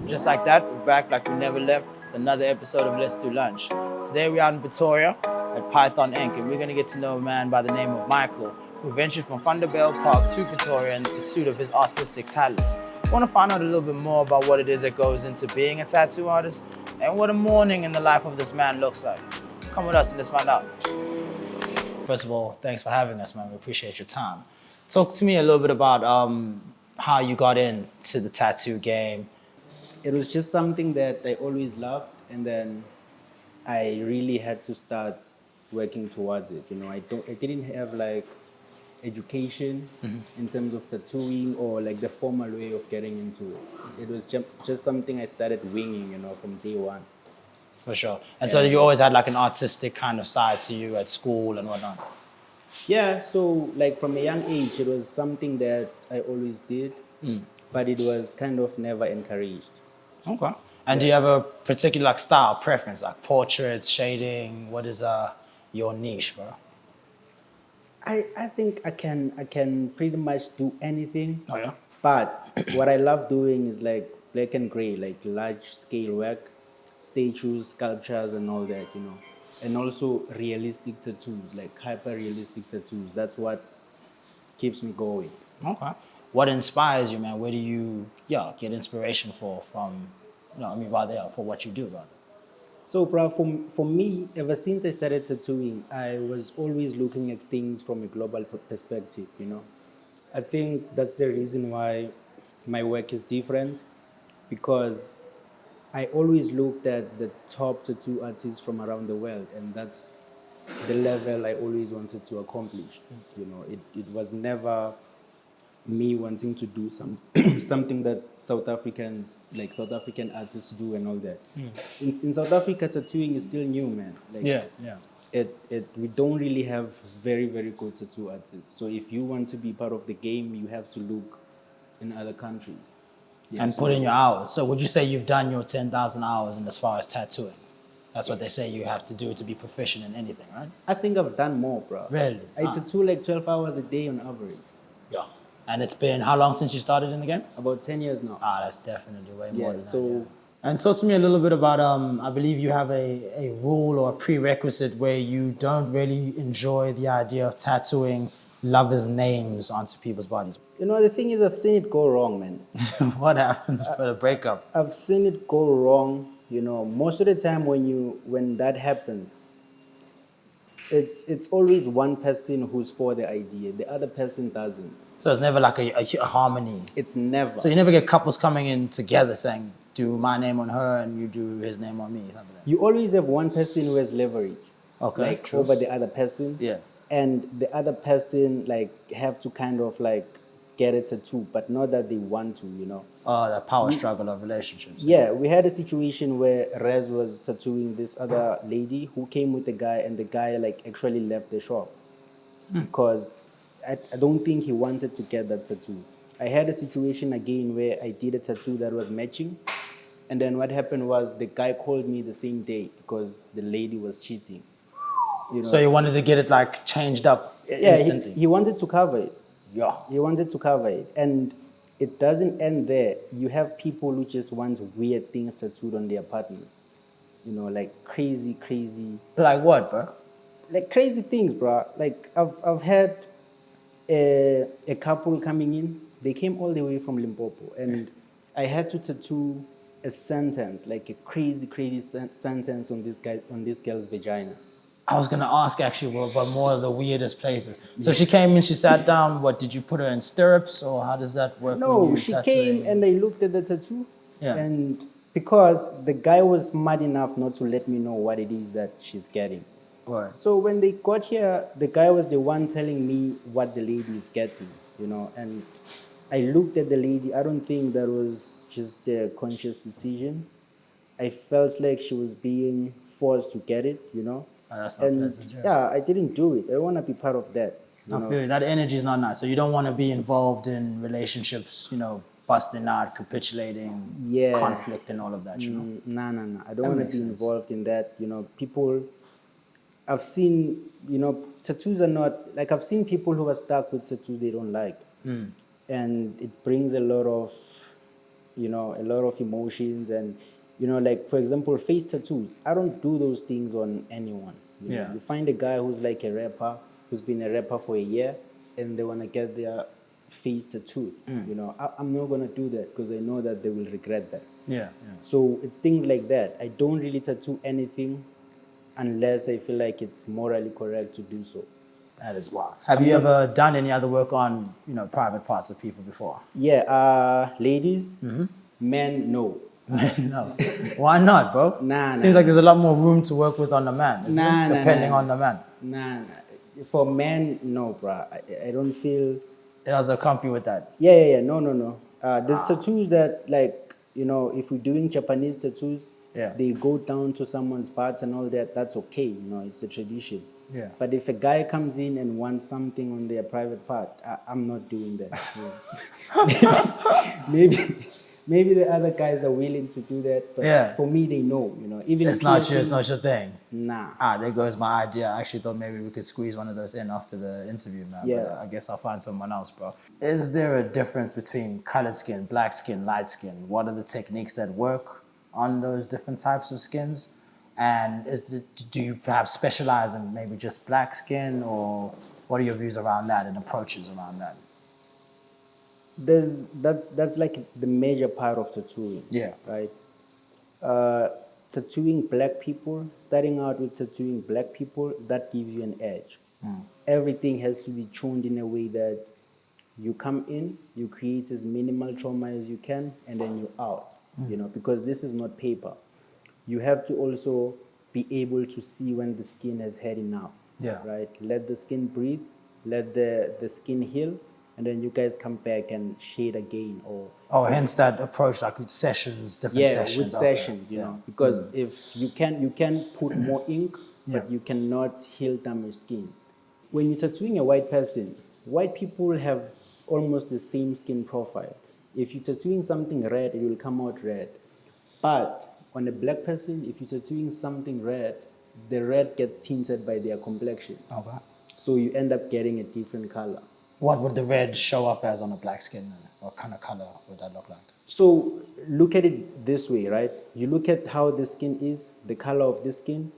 Just like that, we're back like we never left with another episode of Let's Do Lunch. Today we're out in Pretoria at Python Inc. and we're going to get to know a man by the name of Michael who ventured from Thunderbell Park to Pretoria in pursuit of his artistic talents. We want to find out a little bit more about what it is that goes into being a tattoo artist and what a morning in the life of this man looks like. Come with us and let's find out. First of all, thanks for having us, man. We appreciate your time. Talk to me a little bit about how you got into the tattoo game. It was just something that I always loved, and then I really had to start working towards it. I didn't have like education in terms of tattooing or like the formal way of getting into it. It was just something I started winging, from day one. For sure. And so you always had like an artistic kind of side to you at school and whatnot. Yeah, so like from a young age, it was something that I always did, but it was kind of never encouraged. Okay. And do you have a particular like style preference, like portraits, shading? What is your niche, bro? I think I can pretty much do anything. Oh yeah. But what I love doing is like black and gray, like large scale work, statues, sculptures, and all that, and also realistic tattoos, like hyper realistic tattoos. That's what keeps me going. Okay. What inspires you, man? Where do you get inspiration from? For what you do, brother. So, bro, for me, ever since I started tattooing, I was always looking at things from a global perspective. I think that's the reason why my work is different, because I always looked at the top tattoo artists from around the world, and that's the level I always wanted to accomplish. It was never me wanting to do something that South African artists do and all that. In South Africa, tattooing is still new, man. Like, Yeah. we don't really have very, very good tattoo artists. So if you want to be part of the game, you have to look in other countries. Yeah, And put in your hours. So would you say you've done your 10,000 hours in as far as tattooing? That's what they say you have to do to be proficient in anything, right? I think I've done more, bro. Really? I tattoo like 12 hours a day on average. Yeah. And it's been how long since you started in the game? About 10 years now. That's definitely way more than that. So Yeah. And talk to me a little bit about, I believe you have a rule or a prerequisite where you don't really enjoy the idea of tattooing lovers' names onto people's bodies. the thing is, I've seen it go wrong, man. What happens for the breakup? I've seen it go wrong. Most of the time when that happens, it's always one person who's for the idea, the other person doesn't. So it's never like a harmony. It's never. So you never get couples coming in together saying, do my name on her and you do his name on me, something like that. You always have one person who has leverage, Okay, true. over the other person. Yeah. And the other person have to kind of get a tattoo, but not that they want to. Oh, the power struggle of relationships. Yeah, we had a situation where Rez was tattooing this other lady who came with the guy, and the guy actually left the shop because I don't think he wanted to get that tattoo. I had a situation again where I did a tattoo that was matching, and then what happened was the guy called me the same day because the lady was cheating. So you wanted to get it changed up instantly? He wanted to cover it. Yeah. He wanted to cover it. And it doesn't end there. You have people who just want weird things tattooed on their partners. Crazy. Like what, bro? Like crazy things, bro. Like I've had a couple coming in. They came all the way from Limpopo, and I had to tattoo a sentence, like a crazy sentence on this girl's vagina. I was gonna ask actually about more of the weirdest places. So she came in, she sat down. What did you put her in stirrups, or how does that work? No, she came and they looked at the tattoo, Yeah. and because the guy was smart enough not to let me know what it is that she's getting. Right. So when they got here, the guy was the one telling me what the lady is getting, and I looked at the lady. I don't think that was just a conscious decision. I felt like she was being forced to get it, That's not and pleasant. yeah, I didn't do it. I don't want to be part of that. I feel you. That energy is not nice. So you don't want to be involved in relationships, busting out, capitulating, conflict and all of that, No. I don't want to be involved in that. People, I've seen, tattoos are not, I've seen people who are stuck with tattoos they don't like. And it brings a lot of a lot of emotions, and like for example, face tattoos. I don't do those things on anyone. Yeah. You find a guy who's like a rapper, who's been a rapper for a year, and they want to get their face tattooed. I'm not gonna do that because I know that they will regret that. Yeah. So it's things like that. I don't really tattoo anything unless I feel like it's morally correct to do so. That is wild. Have you ever done any other work on, private parts of people before? Yeah, ladies, men, no. No. Why not, bro? Seems like there's a lot more room to work with on the man, isn't it? Depending on the man. Nah. For men, no, bruh. I don't feel. It doesn't accompany with that. Yeah. No. There's tattoos that, like, if we're doing Japanese tattoos, Yeah. they go down to someone's parts and all that. That's okay, it's a tradition. Yeah. But if a guy comes in and wants something on their private part, I'm not doing that. Maybe the other guys are willing to do that, but for me, they know. Even It's not your thing. Nah. There goes my idea. I actually thought maybe we could squeeze one of those in after the interview, man. Yeah. But I guess I'll find someone else, bro. Is there a difference between colored skin, black skin, light skin? What are the techniques that work on those different types of skins? And do you perhaps specialize in maybe just black skin, or what are your views around that and approaches around that? That's like the major part of tattooing. Yeah. Right. Tattooing black people, starting out with tattooing black people, that gives you an edge. Everything has to be tuned in a way that you come in, you create as minimal trauma as you can, and then you're out. Because this is not paper. You have to also be able to see when the skin has had enough. Yeah. Right. Let the skin breathe, let the skin heal, and then you guys come back and shade again. Hence that approach, like with sessions, different sessions. With sessions, because if you can put more ink, but you cannot heal damaged skin. When you're tattooing a white person, white people have almost the same skin profile. If you're tattooing something red, it will come out red. But on a black person, if you're tattooing something red, the red gets tinted by their complexion. Okay. So you end up getting a different color. What would the red show up as on a black skin? What kind of color would that look like? So look at it this way, right? You look at how the skin is, the color of the skin,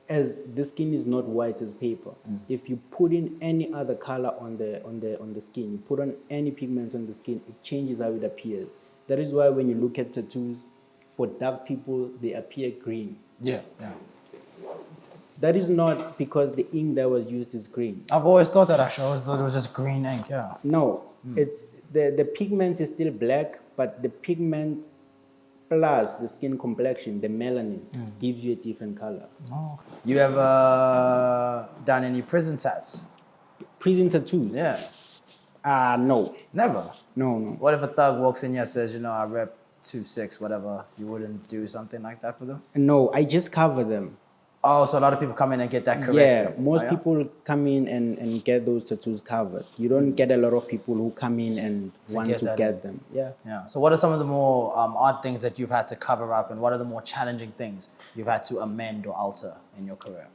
as the skin is not white as paper. If you put in any other color on the skin, you put on any pigments on the skin, it changes how it appears. That is why when you look at tattoos, for dark people, they appear green. Yeah. That is not because the ink that was used is green. I've always thought that, actually. I always thought it was just green ink, yeah. No, it's the pigment is still black, but the pigment plus the skin complexion, the melanin, gives you a different color. Oh. You ever done any prison tats? Prison tattoos? Yeah. No. Never? No. What if a thug walks in here and says, I rep 2-6, whatever, you wouldn't do something like that for them? No, I just cover them. Oh, so a lot of people come in and get that corrected. Yeah, most people come in and get those tattoos covered. You don't get a lot of people who come in and want to get them. Yeah. So what are some of the more odd things that you've had to cover up, and what are the more challenging things you've had to amend or alter in your career?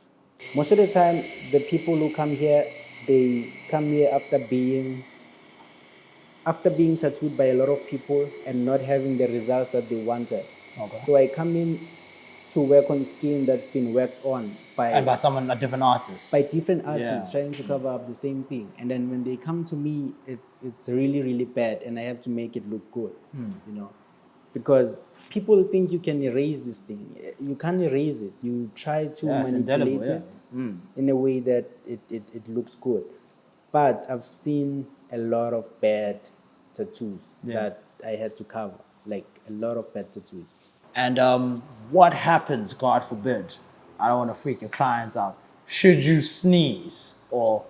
Most of the time, the people who come here, they come here after being tattooed by a lot of people and not having the results that they wanted. Okay. So I come in to work on skin that's been worked on by a different artist. By different artists trying to cover up the same thing. And then when they come to me, it's really, really bad, and I have to make it look good. Because people think you can erase this thing. You can't erase it. You try to manipulate it in a way that it looks good. But I've seen a lot of bad tattoos that I had to cover, like a lot of bad tattoos. And what happens, God forbid, I don't want to freak your clients out, should you sneeze or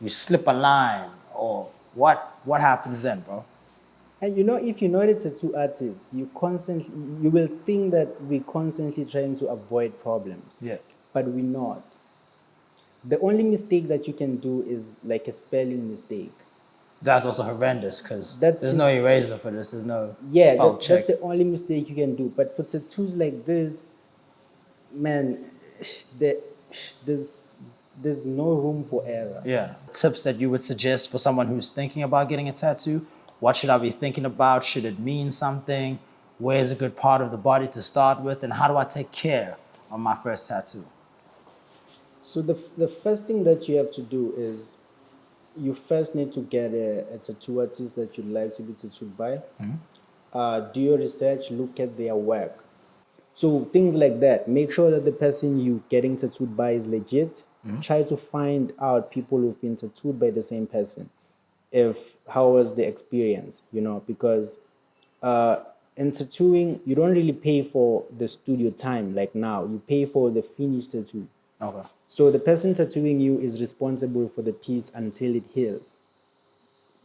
you slip a line, or what happens then, bro? And if you're not a tattoo artist, you will think that we're constantly trying to avoid problems. Yeah. But we're not. The only mistake that you can do is like a spelling mistake. That's also horrendous, because there's no eraser for this. There's no spell check. That's the only mistake you can do. But for tattoos like this, man, there's no room for error. Yeah. Tips that you would suggest for someone who's thinking about getting a tattoo, What should I be thinking about? Should it mean something? Where's a good part of the body to start with? And how do I take care of my first tattoo? So the first thing that you have to do is you first need to get a tattoo artist that you'd like to be tattooed by. Do your research, look at their work. So things like that. Make sure that the person you getting tattooed by is legit. Try to find out people who've been tattooed by the same person. How was the experience, because in tattooing, you don't really pay for the studio time like now. You pay for the finished tattoo. Okay. So the person tattooing you is responsible for the piece until it heals.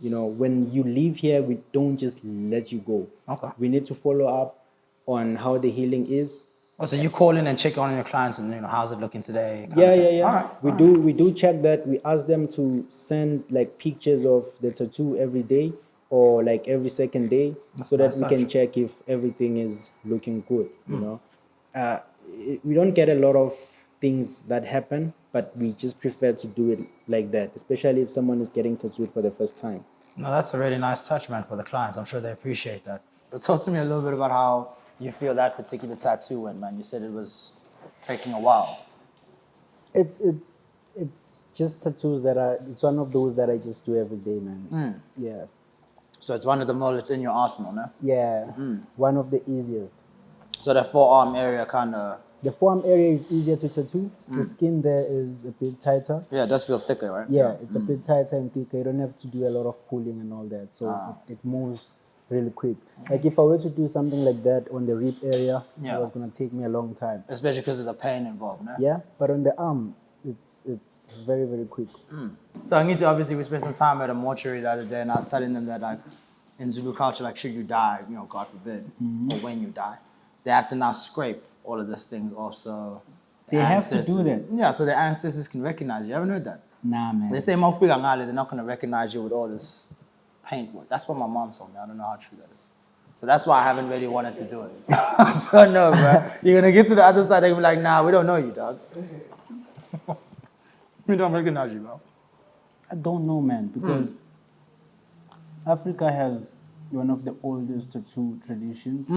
When you leave here, we don't just let you go. Okay. We need to follow up on how the healing is. Oh, so you call in and check on your clients and, how's it looking today? Yeah. All right. We do check that. We ask them to send like pictures of the tattoo every day or like every second day, so that we can check if everything is looking good. We don't get a lot of things that happen, but we just prefer to do it like that, especially if someone is getting tattooed for the first time. No, that's a really nice touch, man, for the clients. I'm sure they appreciate that. But talk to me a little bit about how you feel that particular tattoo went, man. You said it was taking a while. It's just tattoos it's one of those that I just do every day, man. Yeah. So it's one of the more that's in your arsenal, no? Yeah. One of the easiest. So the forearm area kind of... The forearm area is easier to tattoo. The skin there is a bit tighter. Yeah, it does feel thicker, right? Yeah, it's a bit tighter and thicker. You don't have to do a lot of pulling and all that. So it moves really quick. Like if I were to do something like that on the rib area, it was going to take me a long time. Especially because of the pain involved, no? Yeah, but on the arm, it's very, very quick. So Angiti, obviously we spent some time at a mortuary the other day, and I was telling them that like in Zulu culture, like should you die, God forbid, or when you die, they have to now scrape all of these things off, so they have to do that. Yeah, so the ancestors can recognize you. You haven't heard that? Nah, man. They say they're not going to recognize you with all this paintwork. That's what my mom told me. I don't know how true that is. So that's why I haven't really wanted to do it. I don't know, bro. You're going to get to the other side, they're going to be like, nah, we don't know you, dog. We don't recognize you, bro. I don't know, man, because Africa has one of the oldest tattoo traditions.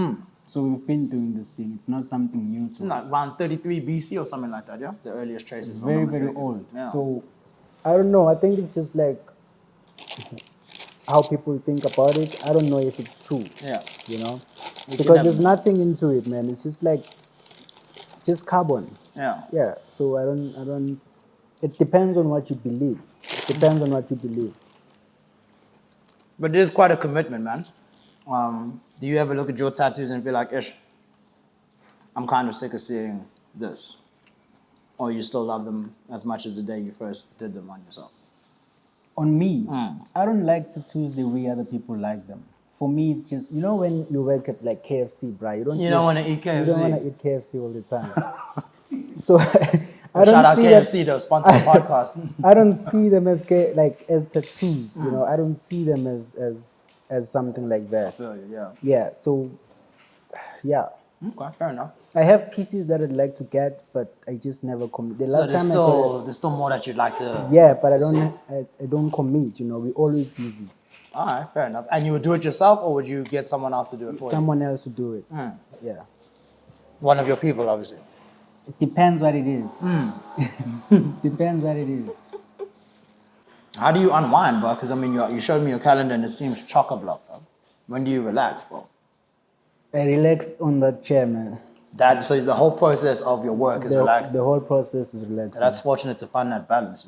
So we've been doing this thing. It's not something new. It's not around 33 BC or something like that, yeah? The earliest traces. It's very, very old. Yeah. So I don't know. I think it's just like how people think about it. I don't know if it's true. Yeah. Because there's nothing into it, man. It's just like just carbon. Yeah. Yeah. So I don't. It depends on what you believe. It depends on what you believe. But it is quite a commitment, man. Do you ever look at your tattoos and feel like, ish, I'm kind of sick of seeing this? Or you still love them as much as the day you first did them on yourself? On me, I don't like tattoos the way other people like them. For me, it's just, when you work at like KFC, bro, you don't want to eat KFC. You don't want to eat KFC all the time. So I don't shout out see KFC though, sponsor the podcast. I don't see them as tattoos. I don't see them as something like that. I feel you, yeah. Yeah. So, yeah. Okay, fair enough. I have pieces that I'd like to get, but I just never commit. The So last time there's still more that you'd like to. Yeah, but I don't commit. We're always busy. All right, fair enough. And you would do it yourself, or would you get someone else to do it for you? Someone else to do it. Yeah. One of your people, obviously. It depends what it is. Depends what it is. How do you unwind, bro? Because, you showed me your calendar and it seems chock-a-block, bro. When do you relax, bro? I relaxed on that chair, man. So the whole process of your work is relaxing? The whole process is relaxing. That's fortunate to find that balance,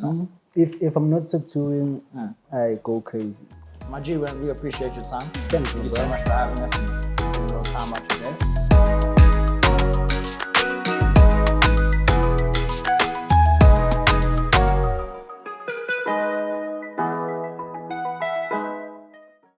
If I'm not tattooing, I go crazy. My G, we appreciate your time. Thank you, so much for having us and taking a little time out your day.